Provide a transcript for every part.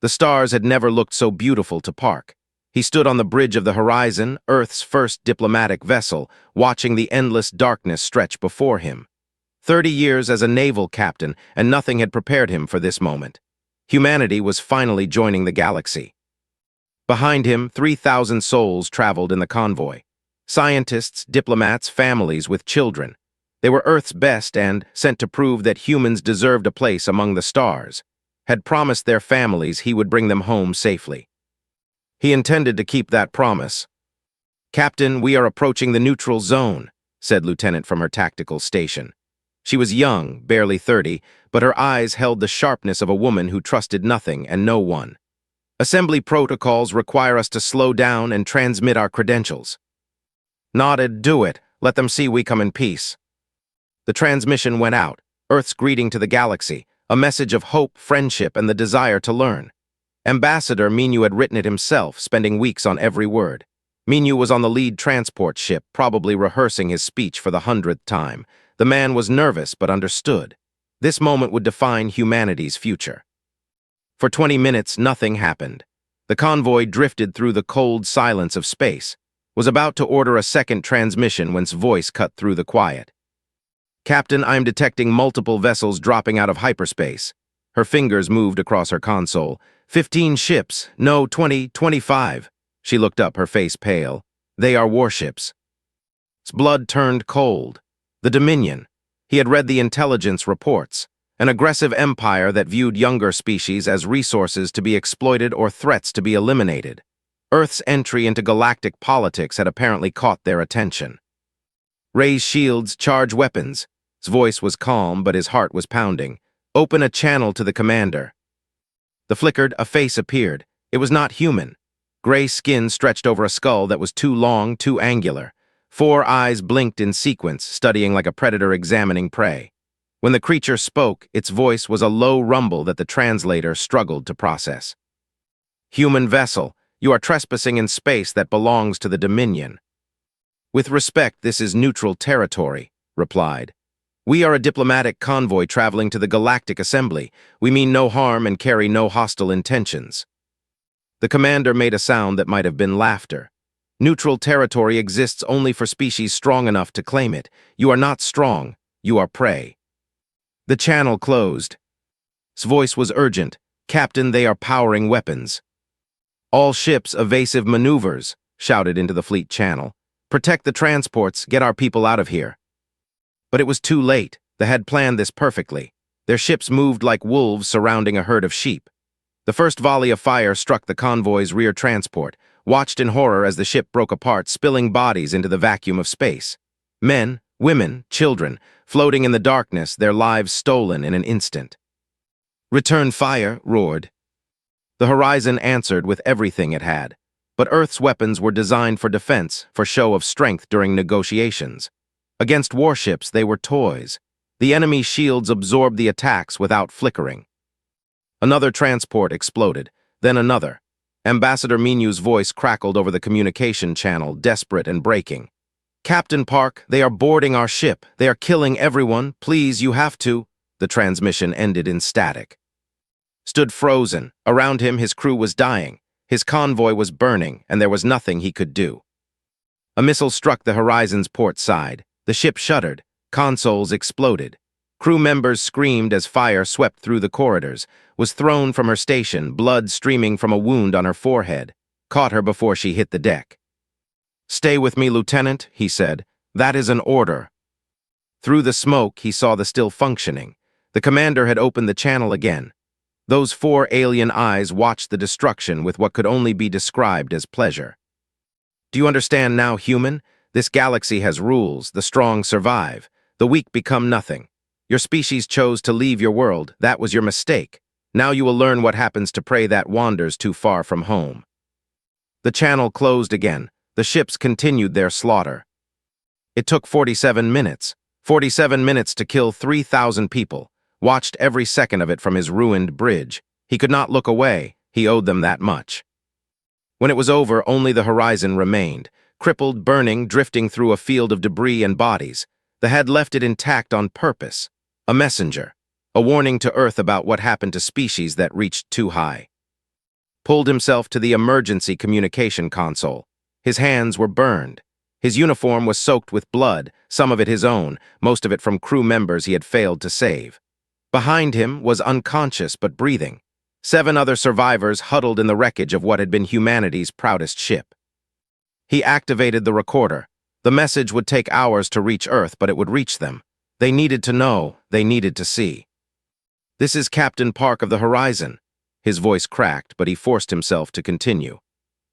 The stars had never looked so beautiful to Park. He stood on the bridge of the horizon, Earth's first diplomatic vessel, watching the endless darkness stretch before him. 30 years as a naval captain, and nothing had prepared him for this moment. Humanity was finally joining the galaxy. Behind him, 3,000 souls traveled in the convoy. Scientists, diplomats, families with children. They were Earth's best and, sent to prove that humans deserved a place among the stars, had promised their families he would bring them home safely. He intended to keep that promise. "Captain, we are approaching the neutral zone," said Lieutenant from her tactical station. She was young, barely 30, but her eyes held the sharpness of a woman who trusted nothing and no one. "Assembly protocols require us to slow down and transmit our credentials." "Nodded, do it. Let them see we come in peace." The transmission went out, Earth's greeting to the galaxy, a message of hope, friendship, and the desire to learn. Ambassador Minyu had written it himself, spending weeks on every word. Minyu was on the lead transport ship, probably rehearsing his speech for the 100th time. The man was nervous but understood. This moment would define humanity's future. For 20 minutes, nothing happened. The convoy drifted through the cold silence of space, was about to order a second transmission when his voice cut through the quiet. "Captain, I am detecting multiple vessels dropping out of hyperspace." Her fingers moved across her console. 15 ships, no, 20, 25. She looked up, her face pale. "They are warships." His blood turned cold. The Dominion. He had read the intelligence reports. An aggressive empire that viewed younger species as resources to be exploited or threats to be eliminated. Earth's entry into galactic politics had apparently caught their attention. "Raise shields, charge weapons." His voice was calm, but his heart was pounding. "Open a channel to the commander." The flickered, a face appeared. It was not human. Gray skin stretched over a skull that was too long, too angular. 4 eyes blinked in sequence, studying like a predator examining prey. When the creature spoke, its voice was a low rumble that the translator struggled to process. "Human vessel, you are trespassing in space that belongs to the Dominion." "With respect, this is neutral territory," replied. "We are a diplomatic convoy traveling to the Galactic Assembly. We mean no harm and carry no hostile intentions." The commander made a sound that might have been laughter. "Neutral territory exists only for species strong enough to claim it. You are not strong. You are prey." The channel closed. His voice was urgent. "Captain, they are powering weapons." "All ships, evasive maneuvers," shouted into the fleet channel. "Protect the transports, get our people out of here." But it was too late. They had planned this perfectly. Their ships moved like wolves surrounding a herd of sheep. The first volley of fire struck the convoy's rear transport, watched in horror as the ship broke apart, spilling bodies into the vacuum of space. Men, women, children, floating in the darkness, their lives stolen in an instant. "Return fire," roared. The horizon answered with everything it had. But Earth's weapons were designed for defense, for show of strength during negotiations. Against warships, they were toys. The enemy's shields absorbed the attacks without flickering. Another transport exploded, then another. Ambassador Minyu's voice crackled over the communication channel, desperate and breaking. "Captain Park, they are boarding our ship. They are killing everyone. Please, you have to." The transmission ended in static. Stood frozen. Around him, his crew was dying. His convoy was burning, and there was nothing he could do. A missile struck the horizon's port side. The ship shuddered. Consoles exploded. Crew members screamed as fire swept through the corridors, was thrown from her station, blood streaming from a wound on her forehead, caught her before she hit the deck. "Stay with me, Lieutenant," he said. "That is an order." Through the smoke, he saw the still functioning. The commander had opened the channel again. Those 4 alien eyes watched the destruction with what could only be described as pleasure. "Do you understand now, human? This galaxy has rules. The strong survive. The weak become nothing. Your species chose to leave your world. That was your mistake. Now you will learn what happens to prey that wanders too far from home." The channel closed again. The ships continued their slaughter. It took 47 minutes. 47 minutes to kill 3,000 people. Watched every second of it from his ruined bridge. He could not look away. He owed them that much. When it was over, only the horizon remained. Crippled, burning, drifting through a field of debris and bodies. The had left it intact on purpose. A messenger. A warning to Earth about what happened to species that reached too high. pulled himself to the emergency communication console. His hands were burned. His uniform was soaked with blood, some of it his own, most of it from crew members he had failed to save. Behind him was unconscious but breathing. 7 other survivors huddled in the wreckage of what had been humanity's proudest ship. He activated the recorder. The message would take hours to reach Earth, but it would reach them. They needed to know, they needed to see. "This is Captain Park of the Horizon." His voice cracked, but he forced himself to continue.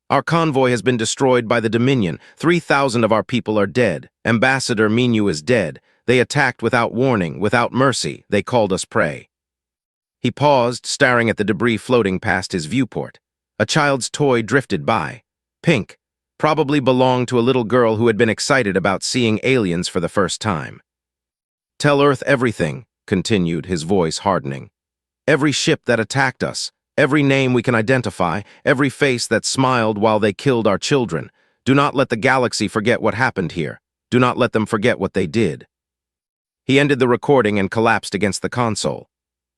"Our convoy has been destroyed by the Dominion. 3,000 of our people are dead. Ambassador Minyu is dead. They attacked without warning, without mercy. They called us prey." He paused, staring at the debris floating past his viewport. A child's toy drifted by. Pink. Probably belonged to a little girl who had been excited about seeing aliens for the first time. "Tell Earth everything," continued, his voice hardening. "Every ship that attacked us, every name we can identify, every face that smiled while they killed our children. Do not let the galaxy forget what happened here. Do not let them forget what they did." He ended the recording and collapsed against the console.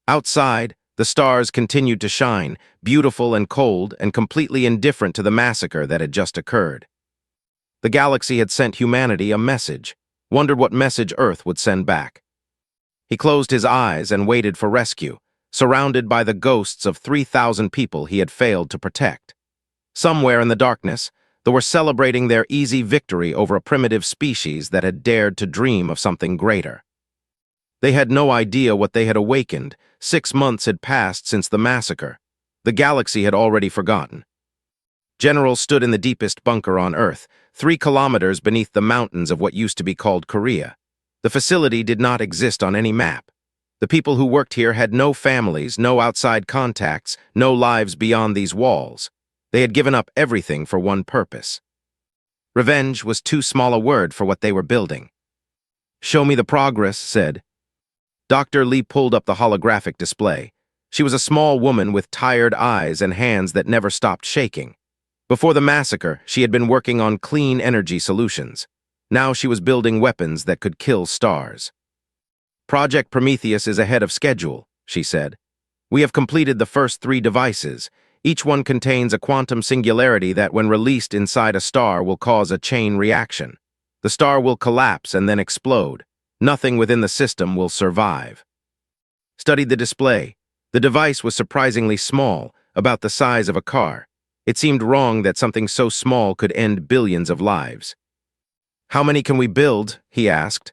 Outside, the stars continued to shine, beautiful and cold and completely indifferent to the massacre that had just occurred. The galaxy had sent humanity a message, wondered what message Earth would send back. He closed his eyes and waited for rescue, surrounded by the ghosts of 3,000 people he had failed to protect. Somewhere in the darkness, they were celebrating their easy victory over a primitive species that had dared to dream of something greater. They had no idea what they had awakened. 6 months had passed since the massacre. The galaxy had already forgotten. Generals stood in the deepest bunker on Earth, 3 kilometers beneath the mountains of what used to be called Korea. The facility did not exist on any map. The people who worked here had no families, no outside contacts, no lives beyond these walls. They had given up everything for one purpose. Revenge was too small a word for what they were building. "Show me the progress," said. Dr. Lee pulled up the holographic display. She was a small woman with tired eyes and hands that never stopped shaking. Before the massacre, she had been working on clean energy solutions. Now she was building weapons that could kill stars. "Project Prometheus is ahead of schedule," she said. "We have completed the first 3 devices. Each one contains a quantum singularity that, when released inside a star, will cause a chain reaction. The star will collapse and then explode. Nothing within the system will survive." Studied the display. The device was surprisingly small, about the size of a car. It seemed wrong that something so small could end billions of lives. "How many can we build?" he asked.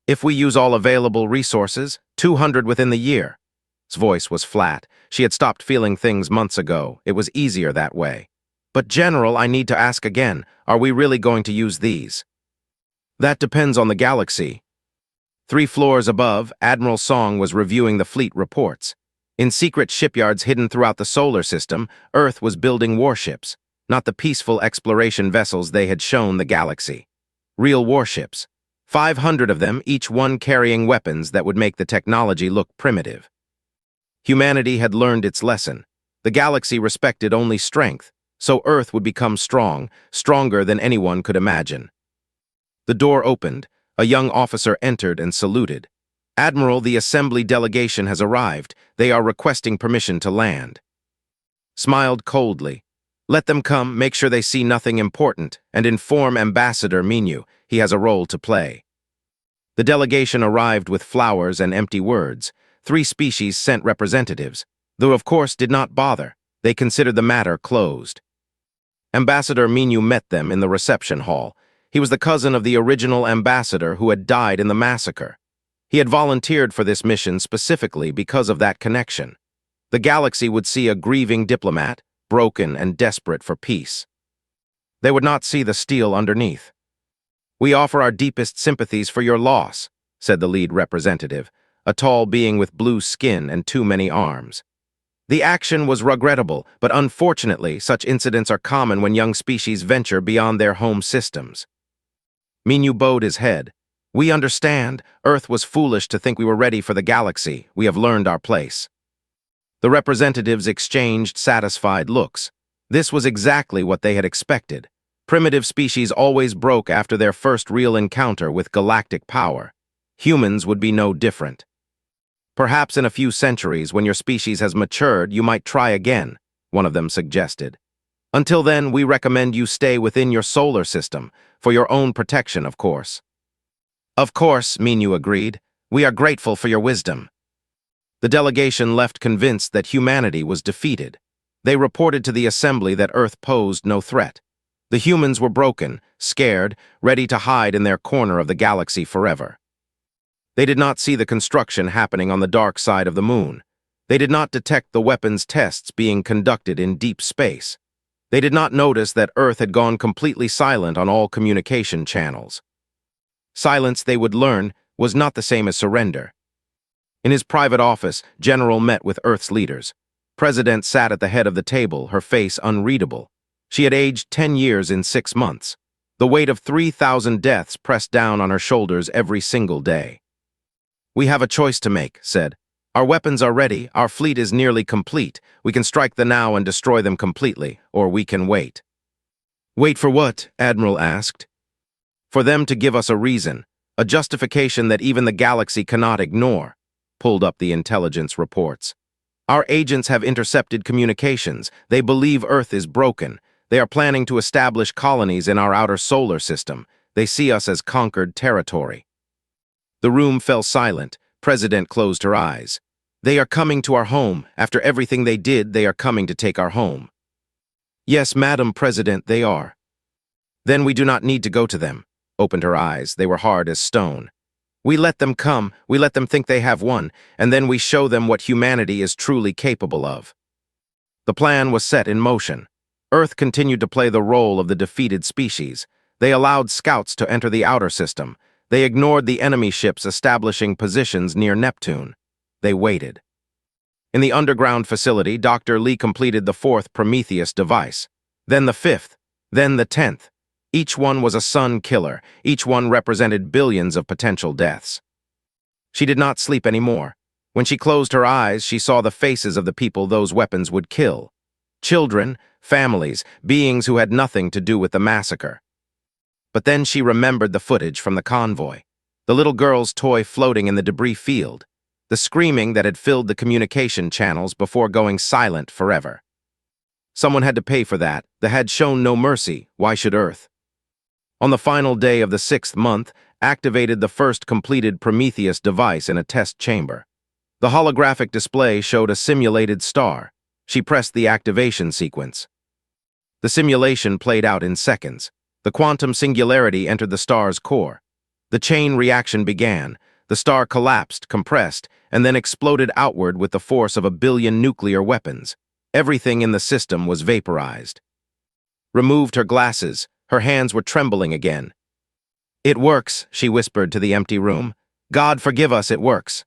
"If we use all available resources, 200 within the year." His voice was flat. She had stopped feeling things months ago. It was easier that way. "But General, I need to ask again, are we really going to use these?" "That depends on the galaxy." 3 floors above, Admiral Song was reviewing the fleet reports. In secret shipyards hidden throughout the solar system, Earth was building warships, not the peaceful exploration vessels they had shown the galaxy. Real warships. 500 of them, each one carrying weapons that would make the technology look primitive. Humanity had learned its lesson. The galaxy respected only strength, so Earth would become strong, stronger than anyone could imagine. The door opened. A young officer entered and saluted. "Admiral, the assembly delegation has arrived. They are requesting permission to land." Smiled coldly. "Let them come, make sure they see nothing important, and inform Ambassador Minyu. He has a role to play." The delegation arrived with flowers and empty words. 3 species sent representatives, though of course did not bother. They considered the matter closed. Ambassador Minyu met them in the reception hall. He was the cousin of the original ambassador who had died in the massacre. He had volunteered for this mission specifically because of that connection. The galaxy would see a grieving diplomat, broken and desperate for peace. They would not see the steel underneath. "We offer our deepest sympathies for your loss," said the lead representative, a tall being with blue skin and too many arms. "The action was regrettable, but unfortunately, such incidents are common when young species venture beyond their home systems." Minyu bowed his head. "We understand. Earth was foolish to think we were ready for the galaxy. We have learned our place." The representatives exchanged satisfied looks. This was exactly what they had expected. Primitive species always broke after their first real encounter with galactic power. Humans would be no different. "Perhaps in a few centuries, when your species has matured, you might try again," one of them suggested. Until then, we recommend you stay within your solar system, for your own protection, of course. Of course, Minu agreed. We are grateful for your wisdom. The delegation left convinced that humanity was defeated. They reported to the assembly that Earth posed no threat. The humans were broken, scared, ready to hide in their corner of the galaxy forever. They did not see the construction happening on the dark side of the moon. They did not detect the weapons tests being conducted in deep space. They did not notice that Earth had gone completely silent on all communication channels. Silence, they would learn, was not the same as surrender. In his private office, General met with Earth's leaders. President sat at the head of the table, her face unreadable. She had aged 10 years in 6 months. The weight of 3,000 deaths pressed down on her shoulders every single day. We have a choice to make, said. Our weapons are ready, our fleet is nearly complete. We can strike the now and destroy them completely, or we can wait. Wait for what? Admiral asked. For them to give us a reason, a justification that even the galaxy cannot ignore, pulled up the intelligence reports. Our agents have intercepted communications. They believe Earth is broken. They are planning to establish colonies in our outer solar system. They see us as conquered territory. The room fell silent. President closed her eyes. They are coming to our home. After everything they did, they are coming to take our home. Yes, Madam President, they are. Then we do not need to go to them. Opened her eyes. They were hard as stone. We let them come. We let them think they have won, and then we show them what humanity is truly capable of. The plan was set in motion. Earth continued to play the role of the defeated species. They allowed scouts to enter the outer system. They ignored the enemy ships establishing positions near Neptune. They waited. In the underground facility, Dr. Lee completed the 4th Prometheus device, then the 5th, then the 10th. Each one was a sun killer. Each one represented billions of potential deaths. She did not sleep anymore. When she closed her eyes, she saw the faces of the people those weapons would kill. Children, families, beings who had nothing to do with the massacre. But then she remembered the footage from the convoy. The little girl's toy floating in the debris field. The screaming that had filled the communication channels before going silent forever. Someone had to pay for that. They had shown no mercy. Why should Earth? On the final day of the 6th month, activated the first completed Prometheus device in a test chamber. The holographic display showed a simulated star. She pressed the activation sequence. The simulation played out in seconds. The quantum singularity entered the star's core. The chain reaction began. The star collapsed, compressed, and then exploded outward with the force of 1 billion nuclear weapons. Everything in the system was vaporized. Removed her glasses. Her hands were trembling again. It works, she whispered to the empty room. God forgive us, it works.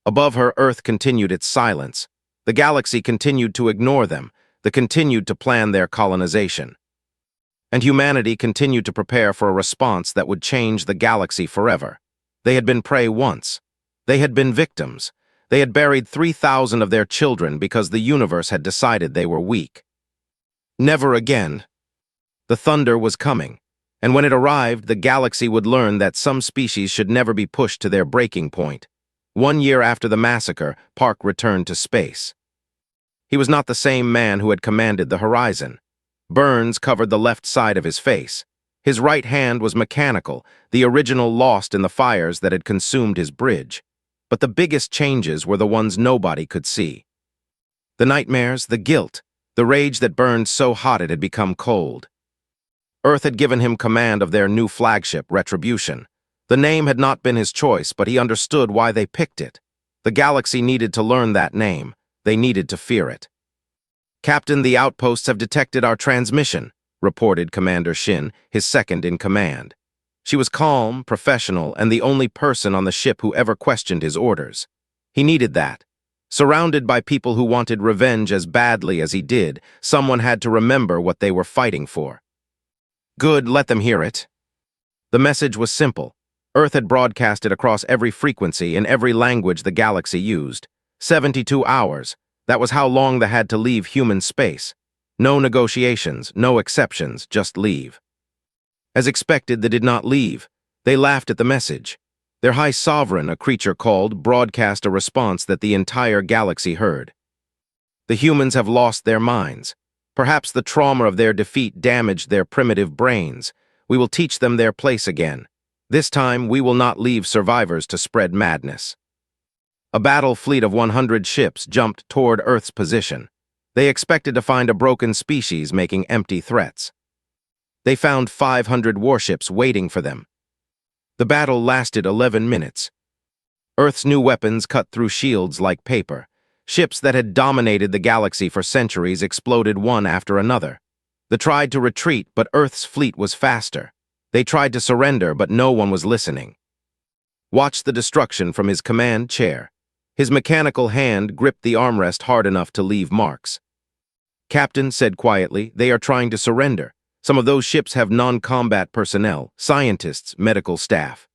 Above her, Earth continued its silence. The galaxy continued to ignore them. They continued to plan their colonization. And humanity continued to prepare for a response that would change the galaxy forever. They had been prey once. They had been victims. They had buried 3,000 of their children because the universe had decided they were weak. Never again. The thunder was coming, and when it arrived, the galaxy would learn that some species should never be pushed to their breaking point. 1 year after the massacre, Park returned to space. He was not the same man who had commanded the Horizon. Burns covered the left side of his face. His right hand was mechanical, the original lost in the fires that had consumed his bridge. But the biggest changes were the ones nobody could see. The nightmares, the guilt, the rage that burned so hot it had become cold. Earth had given him command of their new flagship, Retribution. The name had not been his choice, but he understood why they picked it. The galaxy needed to learn that name. They needed to fear it. Captain, the outposts have detected our transmission, reported Commander Shin, his second in command. She was calm, professional, and the only person on the ship who ever questioned his orders. He needed that. Surrounded by people who wanted revenge as badly as he did, someone had to remember what they were fighting for. Good, let them hear it. The message was simple. Earth had broadcast it across every frequency in every language the galaxy used. 72 hours. That was how long they had to leave human space. No negotiations, no exceptions, just leave. As expected, they did not leave. They laughed at the message. Their High Sovereign, a creature called, broadcast a response that the entire galaxy heard. The humans have lost their minds. Perhaps the trauma of their defeat damaged their primitive brains. We will teach them their place again. This time, we will not leave survivors to spread madness. A battle fleet of 100 ships jumped toward Earth's position. They expected to find a broken species making empty threats. They found 500 warships waiting for them. The battle lasted 11 minutes. Earth's new weapons cut through shields like paper. Ships that had dominated the galaxy for centuries exploded one after another. They tried to retreat, but Earth's fleet was faster. They tried to surrender, but no one was listening. Watch the destruction from his command chair. His mechanical hand gripped the armrest hard enough to leave marks. Captain said quietly, "They are trying to surrender. Some of those ships have non-combat personnel, scientists, medical staff."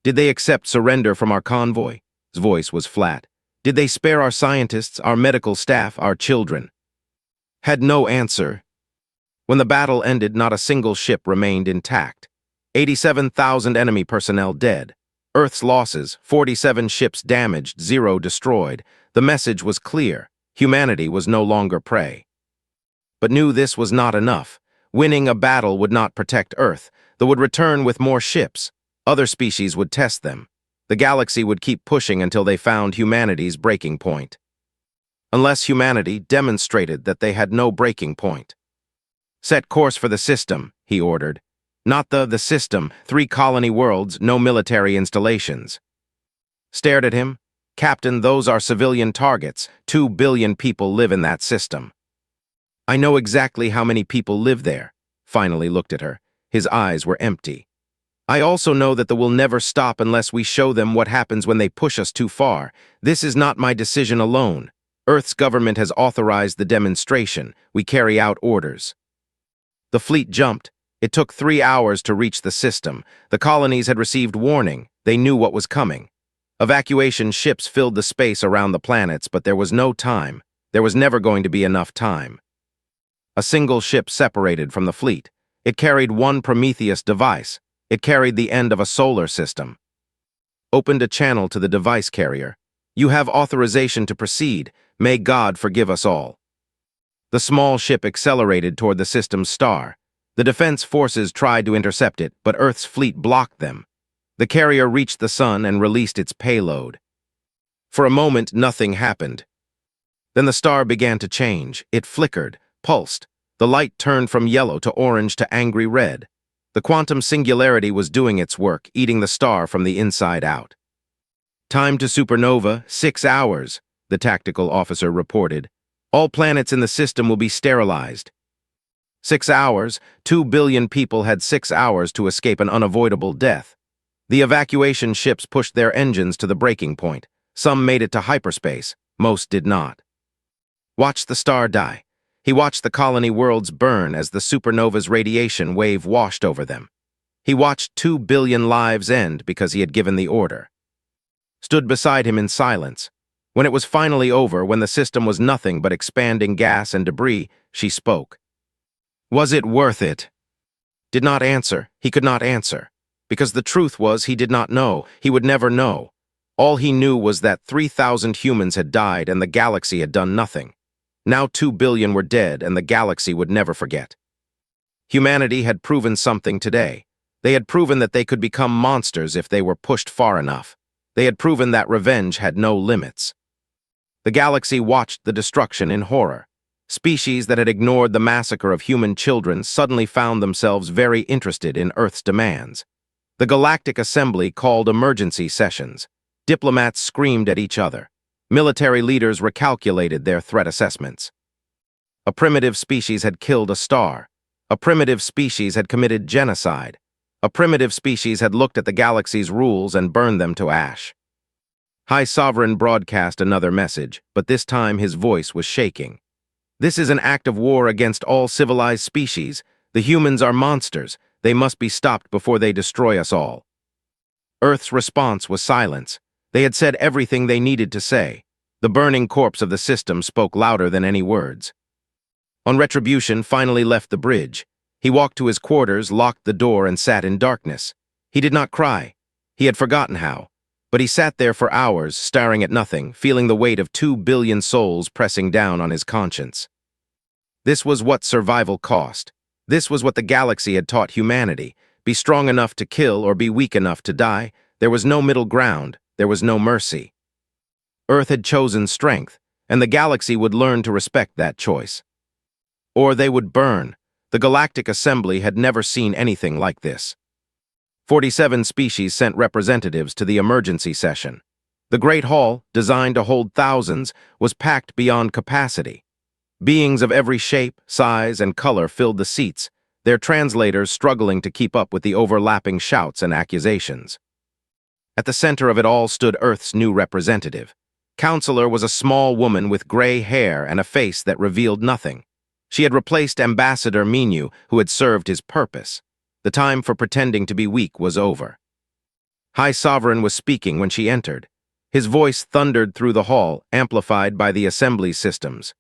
"Did they accept surrender from our convoy?" His voice was flat. "Did they spare our scientists, our medical staff, our children?" Had no answer. When the battle ended, not a single ship remained intact. 87,000 enemy personnel dead. Earth's losses, 47 ships damaged, 0 destroyed. The message was clear. Humanity was no longer prey. But knew this was not enough. Winning a battle would not protect Earth. They would return with more ships. Other species would test them. The galaxy would keep pushing until they found humanity's breaking point. Unless humanity demonstrated that they had no breaking point. "Set course for the system," he ordered. Not the system, 3 colony worlds, no military installations. Stared at him. "Captain, those are civilian targets. 2 billion people live in that system." "I know exactly how many people live there." Finally looked at her. His eyes were empty. "I also know that they will never stop unless we show them what happens when they push us too far. This is not my decision alone. Earth's government has authorized the demonstration. We carry out orders." The fleet jumped. It took 3 hours to reach the system. The colonies had received warning. They knew what was coming. Evacuation ships filled the space around the planets, but there was no time. There was never going to be enough time. A single ship separated from the fleet. It carried one Prometheus device. It carried the end of a solar system. Opened a channel to the device carrier. "You have authorization to proceed. May God forgive us all." The small ship accelerated toward the system's star. The defense forces tried to intercept it, but Earth's fleet blocked them. The carrier reached the sun and released its payload. For a moment, nothing happened. Then the star began to change. It flickered, pulsed. The light turned from yellow to orange to angry red. The quantum singularity was doing its work, eating the star from the inside out. "Time to supernova, 6 hours," the tactical officer reported. "All planets in the system will be sterilized." 6 hours, 2 billion people had 6 hours to escape an unavoidable death. The evacuation ships pushed their engines to the breaking point. Some made it to hyperspace, most did not. Watched the star die. He watched the colony worlds burn as the supernova's radiation wave washed over them. He watched 2 billion lives end because he had given the order. Stood beside him in silence. When it was finally over, when the system was nothing but expanding gas and debris, she spoke. "Was it worth it?" Did not answer. He could not answer. Because the truth was he did not know. He would never know. All he knew was that 3,000 humans had died and the galaxy had done nothing. Now 2 billion were dead and the galaxy would never forget. Humanity had proven something today. They had proven that they could become monsters if they were pushed far enough. They had proven that revenge had no limits. The galaxy watched the destruction in horror. Species that had ignored the massacre of human children suddenly found themselves very interested in Earth's demands. The Galactic Assembly called emergency sessions. Diplomats screamed at each other. Military leaders recalculated their threat assessments. A primitive species had killed a star. A primitive species had committed genocide. A primitive species had looked at the galaxy's rules and burned them to ash. High Sovereign broadcast another message, but this time his voice was shaking. "This is an act of war against all civilized species. The humans are monsters. They must be stopped before they destroy us all." Earth's response was silence. They had said everything they needed to say. The burning corpse of the system spoke louder than any words. On Retribution finally left the bridge. He walked to his quarters, locked the door, and sat in darkness. He did not cry. He had forgotten how. But he sat there for hours, staring at nothing, feeling the weight of 2 billion souls pressing down on his conscience. This was what survival cost. This was what the galaxy had taught humanity. Be strong enough to kill or be weak enough to die. There was no middle ground. There was no mercy. Earth had chosen strength, and the galaxy would learn to respect that choice. Or they would burn. The Galactic Assembly had never seen anything like this. 47 species sent representatives to the emergency session. The Great Hall, designed to hold thousands, was packed beyond capacity. Beings of every shape, size, and color filled the seats, their translators struggling to keep up with the overlapping shouts and accusations. At the center of it all stood Earth's new representative. Counselor was a small woman with gray hair and a face that revealed nothing. She had replaced Ambassador Minu, who had served his purpose. The time for pretending to be weak was over. High Sovereign was speaking when she entered. His voice thundered through the hall, amplified by the assembly systems.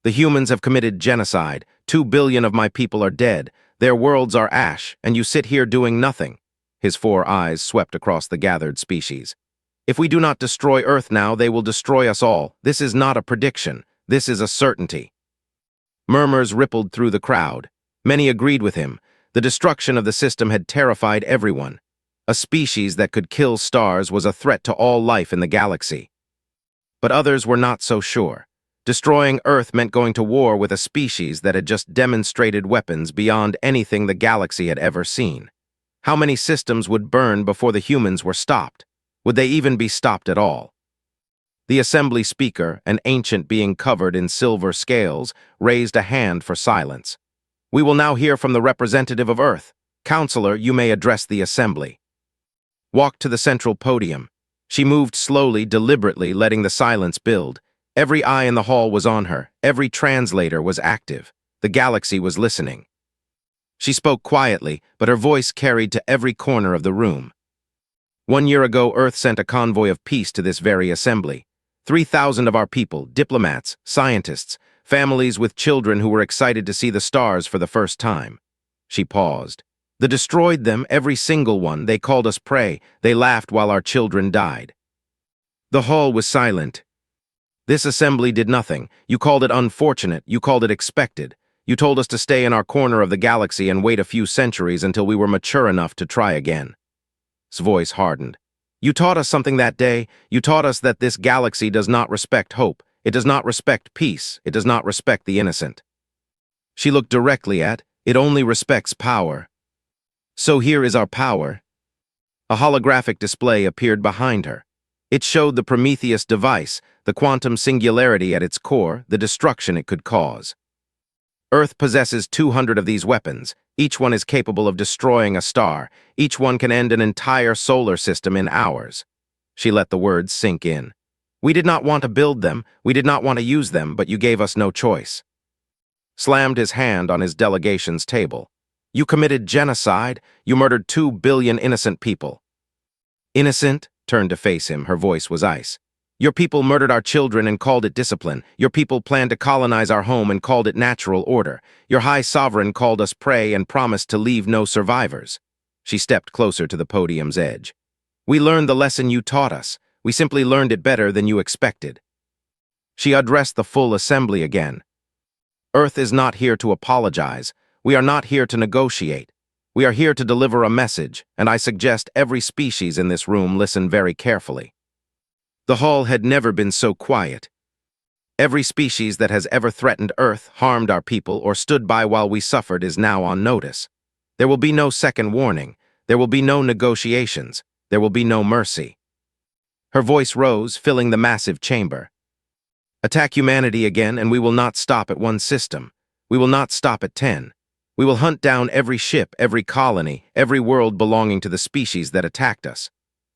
The humans have committed genocide. 2 billion of my people are dead. Their worlds are ash, and you sit here doing nothing. His 4 eyes swept across the gathered species. If we do not destroy Earth now, they will destroy us all. This is not a prediction. This is a certainty. Murmurs rippled through the crowd. Many agreed with him. The destruction of the system had terrified everyone. A species that could kill stars was a threat to all life in the galaxy. But others were not so sure. Destroying Earth meant going to war with a species that had just demonstrated weapons beyond anything the galaxy had ever seen. How many systems would burn before the humans were stopped? Would they even be stopped at all? The assembly speaker, an ancient being covered in silver scales, raised a hand for silence. We will now hear from the representative of Earth. Counselor, you may address the assembly. Walked to the central podium. She moved slowly, deliberately, letting the silence build. Every eye in the hall was on her. Every translator was active. The galaxy was listening. She spoke quietly, but her voice carried to every corner of the room. 1 year ago, Earth sent a convoy of peace to this very assembly. 3,000 of our people, diplomats, scientists, families with children who were excited to see the stars for the first time. She paused. They destroyed them, every single one. They called us prey. They laughed while our children died. The hall was silent. This assembly did nothing. You called it unfortunate. You called it expected. You told us to stay in our corner of the galaxy and wait a few centuries until we were mature enough to try again. His voice hardened. You taught us something that day. You taught us that this galaxy does not respect hope. It does not respect peace. It does not respect the innocent. She looked directly at, it only respects power. So here is our power. A holographic display appeared behind her. It showed the Prometheus device, the quantum singularity at its core, the destruction it could cause. Earth possesses 200 of these weapons. Each one is capable of destroying a star. Each one can end an entire solar system in hours. She let the words sink in. We did not want to build them. We did not want to use them, but you gave us no choice. Slammed his hand on his delegation's table. You committed genocide. You murdered 2 billion innocent people. Innocent? Turned to face him. Her voice was ice. Your people murdered our children and called it discipline. Your people planned to colonize our home and called it natural order. Your high sovereign called us prey and promised to leave no survivors. She stepped closer to the podium's edge. We learned the lesson you taught us. We simply learned it better than you expected. She addressed the full assembly again. Earth is not here to apologize. We are not here to negotiate. We are here to deliver a message, and I suggest every species in this room listen very carefully. The hall had never been so quiet. Every species that has ever threatened Earth, harmed our people, or stood by while we suffered is now on notice. There will be no second warning. There will be no negotiations. There will be no mercy. Her voice rose, filling the massive chamber. Attack humanity again, and we will not stop at one system. We will not stop at 10. We will hunt down every ship, every colony, every world belonging to the species that attacked us.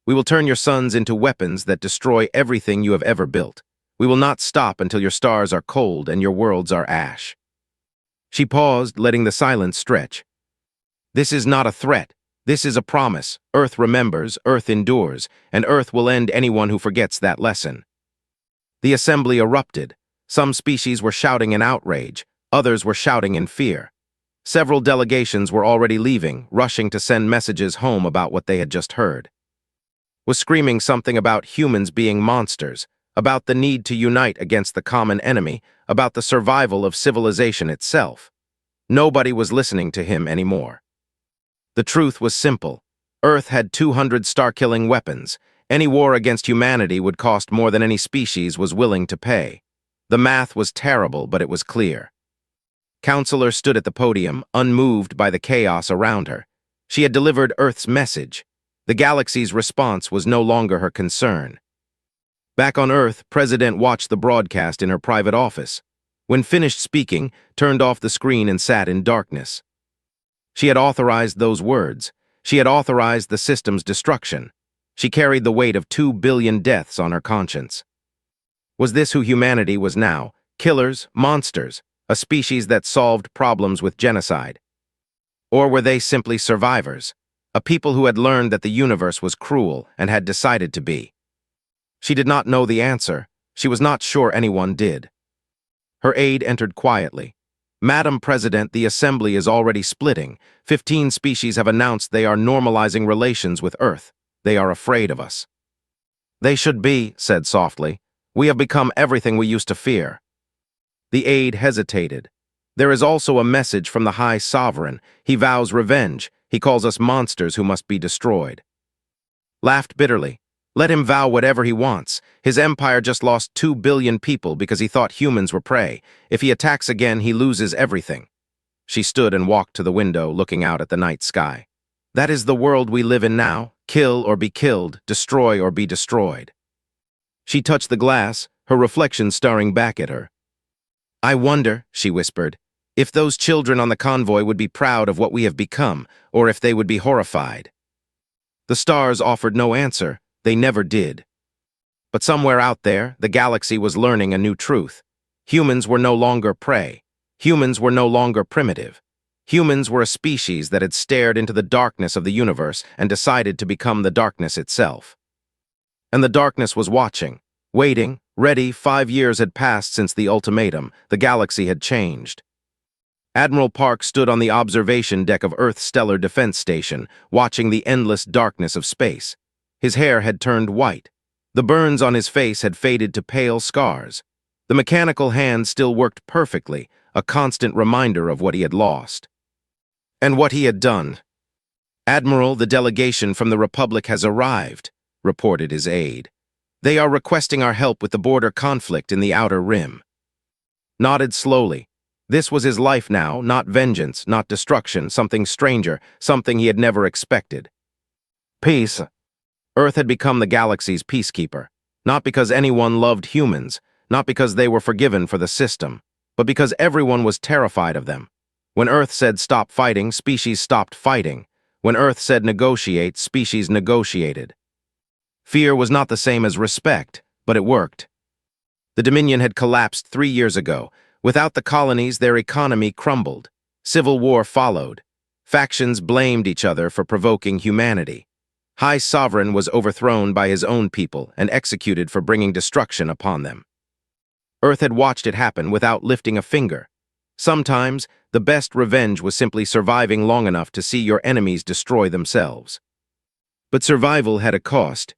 We will turn your suns into weapons that destroy everything you have ever built. We will not stop until your stars are cold and your worlds are ash. She paused, letting the silence stretch. This is not a threat. This is a promise. Earth remembers, Earth endures, and Earth will end anyone who forgets that lesson. The assembly erupted. Some species were shouting in outrage. Others were shouting in fear. Several delegations were already leaving, rushing to send messages home about what they had just heard. was screaming something about humans being monsters, about the need to unite against the common enemy, about the survival of civilization itself. Nobody was listening to him anymore. The truth was simple. Earth had 200 star-killing weapons. Any war against humanity would cost more than any species was willing to pay. The math was terrible, but it was clear. Counselor stood at the podium, unmoved by the chaos around her. She had delivered Earth's message. The galaxy's response was no longer her concern. Back on Earth, President watched the broadcast in her private office. When finished speaking, turned off the screen and sat in darkness. She had authorized those words. She had authorized the system's destruction. She carried the weight of 2 billion deaths on her conscience. Was this who humanity was now? Killers, monsters, a species that solved problems with genocide? Or were they simply survivors, a people who had learned that the universe was cruel and had decided to be? She did not know the answer. She was not sure anyone did. Her aide entered quietly. Madam President, the Assembly is already splitting. 15 species have announced they are normalizing relations with Earth. They are afraid of us. They should be, said softly. We have become everything we used to fear. The aide hesitated. There is also a message from the High Sovereign. He vows revenge. He calls us monsters who must be destroyed. Laughed bitterly. Let him vow whatever he wants. His empire just lost 2 billion people because he thought humans were prey. If he attacks again, he loses everything. She stood and walked to the window, looking out at the night sky. That is the world we live in now. Kill or be killed, destroy or be destroyed. She touched the glass, her reflection staring back at her. I wonder, she whispered, if those children on the convoy would be proud of what we have become, or if they would be horrified. The stars offered no answer. They never did. But somewhere out there, the galaxy was learning a new truth. Humans were no longer prey. Humans were no longer primitive. Humans were a species that had stared into the darkness of the universe and decided to become the darkness itself. And the darkness was watching, waiting, ready. 5 years had passed since the ultimatum. The galaxy had changed. Admiral Park stood on the observation deck of Earth's Stellar Defense Station, watching the endless darkness of space. His hair had turned white. The burns on his face had faded to pale scars. The mechanical hand still worked perfectly, a constant reminder of what he had lost. And what he had done. Admiral, the delegation from the Republic has arrived, reported his aide. They are requesting our help with the border conflict in the Outer Rim. Nodded slowly. This was his life now, not vengeance, not destruction, something stranger, something he had never expected. Peace. Earth had become the galaxy's peacekeeper, not because anyone loved humans, not because they were forgiven for the system, but because everyone was terrified of them. When Earth said stop fighting, species stopped fighting. When Earth said negotiate, species negotiated. Fear was not the same as respect, but it worked. The Dominion had collapsed 3 years ago. Without the colonies, their economy crumbled. Civil war followed. Factions blamed each other for provoking humanity. High Sovereign was overthrown by his own people and executed for bringing destruction upon them. Earth had watched it happen without lifting a finger. Sometimes, the best revenge was simply surviving long enough to see your enemies destroy themselves. But survival had a cost.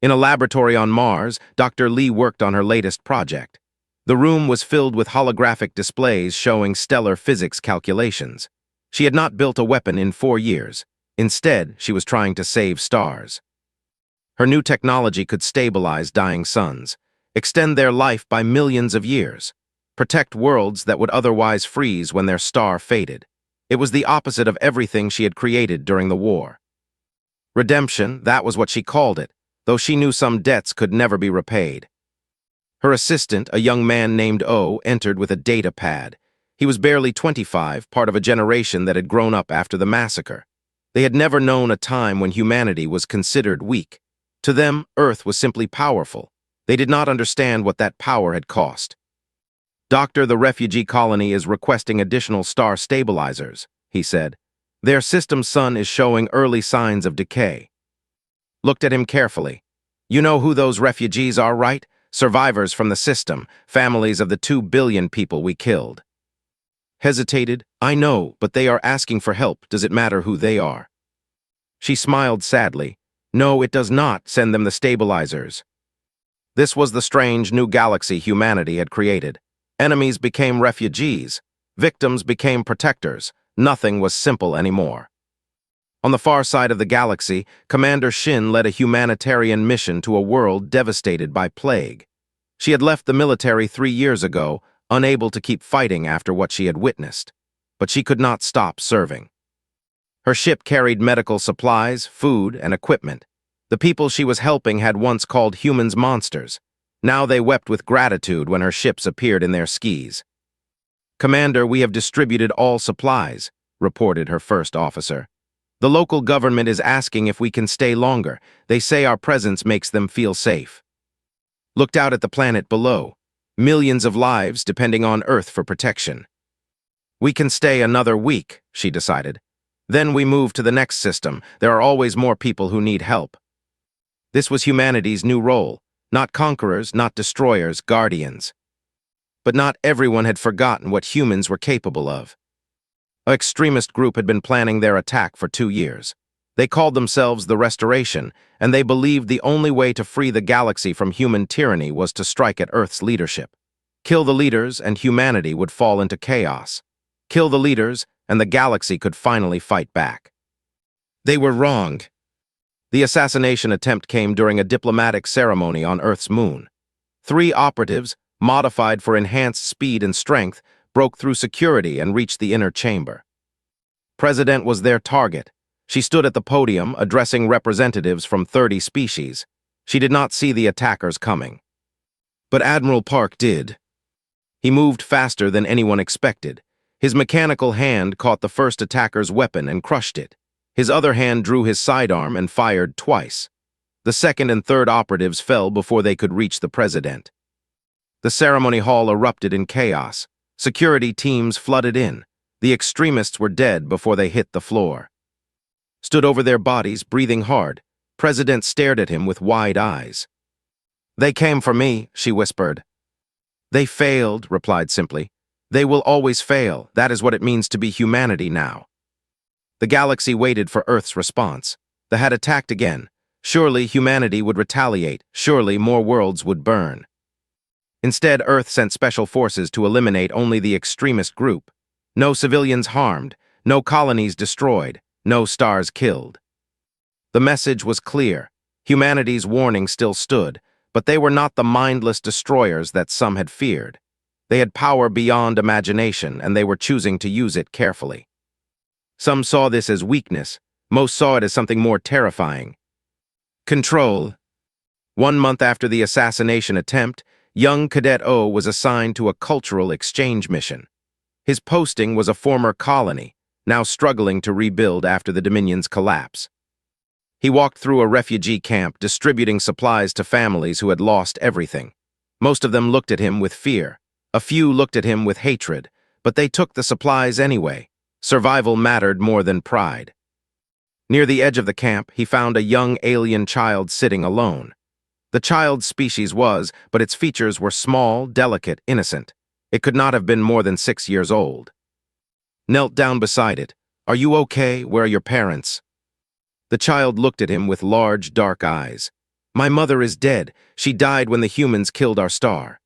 In a laboratory on Mars, Dr. Lee worked on her latest project. The room was filled with holographic displays showing stellar physics calculations. She had not built a weapon in 4 years. Instead, she was trying to save stars. Her new technology could stabilize dying suns, extend their life by millions of years, protect worlds that would otherwise freeze when their star faded. It was the opposite of everything she had created during the war. Redemption, that was what she called it, though she knew some debts could never be repaid. Her assistant, a young man named O, entered with a data pad. He was barely 25, part of a generation that had grown up after the massacre. They had never known a time when humanity was considered weak. To them, Earth was simply powerful. They did not understand what that power had cost. Doctor, the refugee colony is requesting additional star stabilizers, he said. Their system's sun is showing early signs of decay. Looked at him carefully. You know who those refugees are, right? Survivors from the system, families of the 2 billion people we killed. Hesitated. I know, but they are asking for help. Does it matter who they are? She smiled sadly. No, it does not send them the stabilizers. This was the strange new galaxy humanity had created. Enemies became refugees. Victims became protectors. Nothing was simple anymore. On the far side of the galaxy, Commander Shin led a humanitarian mission to a world devastated by plague. She had left the military 3 years ago, unable to keep fighting after what she had witnessed. But she could not stop serving. Her ship carried medical supplies, food, and equipment. The people she was helping had once called humans monsters. Now they wept with gratitude when her ships appeared in their skis. "Commander, we have distributed all supplies," reported her first officer. "The local government is asking if we can stay longer. They say our presence makes them feel safe." Looked out at the planet below. Millions of lives depending on Earth for protection. "We can stay another week," she decided. "Then we move to the next system. There are always more people who need help." This was humanity's new role. Not conquerors, not destroyers, guardians. But not everyone had forgotten what humans were capable of. An extremist group had been planning their attack for 2 years. They called themselves the Restoration, and they believed the only way to free the galaxy from human tyranny was to strike at Earth's leadership. Kill the leaders, and humanity would fall into chaos. Kill the leaders, and the galaxy could finally fight back. They were wrong. The assassination attempt came during a diplomatic ceremony on Earth's moon. 3 operatives, modified for enhanced speed and strength, broke through security and reached the inner chamber. President was their target. She stood at the podium, addressing representatives from 30 species. She did not see the attackers coming. But Admiral Park did. He moved faster than anyone expected. His mechanical hand caught the first attacker's weapon and crushed it. His other hand drew his sidearm and fired twice. The second and third operatives fell before they could reach the president. The ceremony hall erupted in chaos. Security teams flooded in. The extremists were dead before they hit the floor. Stood over their bodies, breathing hard. President stared at him with wide eyes. "They came for me," she whispered. "They failed," replied simply. "They will always fail. That is what it means to be humanity now." The galaxy waited for Earth's response. They had attacked again. Surely humanity would retaliate. Surely more worlds would burn. Instead, Earth sent special forces to eliminate only the extremist group. No civilians harmed, no colonies destroyed, no stars killed. The message was clear. Humanity's warning still stood, but they were not the mindless destroyers that some had feared. They had power beyond imagination, and they were choosing to use it carefully. Some saw this as weakness. Most saw it as something more terrifying. Control. 1 month after the assassination attempt, young Cadet O was assigned to a cultural exchange mission. His posting was a former colony, now struggling to rebuild after the Dominion's collapse. He walked through a refugee camp, distributing supplies to families who had lost everything. Most of them looked at him with fear. A few looked at him with hatred, but they took the supplies anyway. Survival mattered more than pride. Near the edge of the camp, he found a young alien child sitting alone. The child's species was, but its features were small, delicate, innocent. It could not have been more than 6 years old. Knelt down beside it. "Are you okay? Where are your parents?" The child looked at him with large, dark eyes. "My mother is dead. She died when the humans killed our star."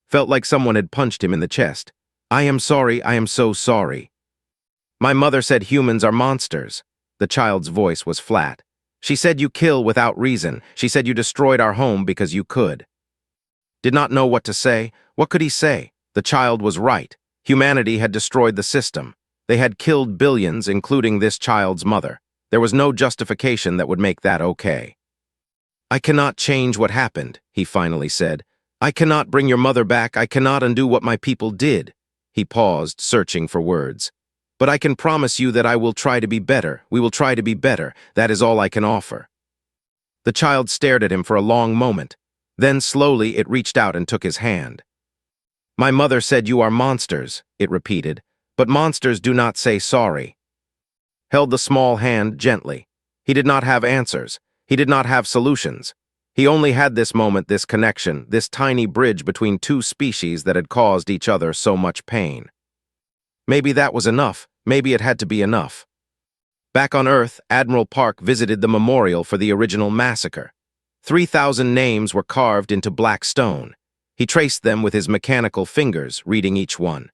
Felt like someone had punched him in the chest. "I am sorry, I am so sorry." "My mother said humans are monsters." The child's voice was flat. "She said you kill without reason. She said you destroyed our home because you could." Did not know what to say. What could he say? The child was right. Humanity had destroyed the system. They had killed billions, including this child's mother. There was no justification that would make that okay. "I cannot change what happened," he finally said. "I cannot bring your mother back. I cannot undo what my people did." He paused, searching for words. "But I can promise you that I will try to be better. We will try to be better. That is all I can offer." The child stared at him for a long moment. Then slowly it reached out and took his hand. "My mother said you are monsters," it repeated, "but monsters do not say sorry." Held the small hand gently. He did not have answers. He did not have solutions. He only had this moment, this connection, this tiny bridge between 2 species that had caused each other so much pain. Maybe that was enough. Maybe it had to be enough. Back on Earth, Admiral Park visited the memorial for the original massacre. 3,000 names were carved into black stone. He traced them with his mechanical fingers, reading each one.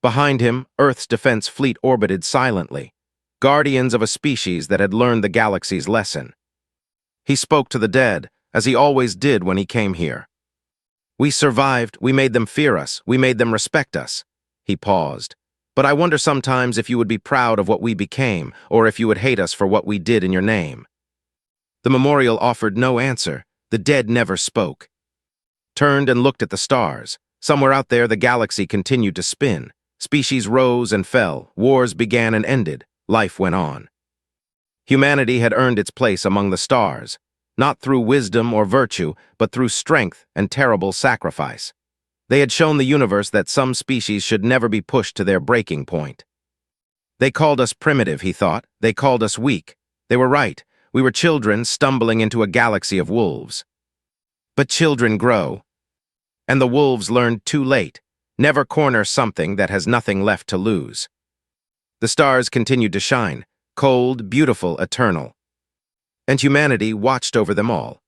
Behind him, Earth's defense fleet orbited silently, guardians of a species that had learned the galaxy's lesson. He spoke to the dead, as he always did when he came here. We survived, we made them fear us, we made them respect us. He paused. But I wonder sometimes if you would be proud of what we became, or if you would hate us for what we did in your name. The memorial offered no answer. The dead never spoke. Turned and looked at the stars. Somewhere out there, the galaxy continued to spin. Species rose and fell. Wars began and ended. Life went on. Humanity had earned its place among the stars, not through wisdom or virtue, but through strength and terrible sacrifice. They had shown the universe that some species should never be pushed to their breaking point. They called us primitive, he thought. They called us weak. They were right. We were children stumbling into a galaxy of wolves. But children grow. And the wolves learned too late. Never corner something that has nothing left to lose. The stars continued to shine, cold, beautiful, eternal. And humanity watched over them all.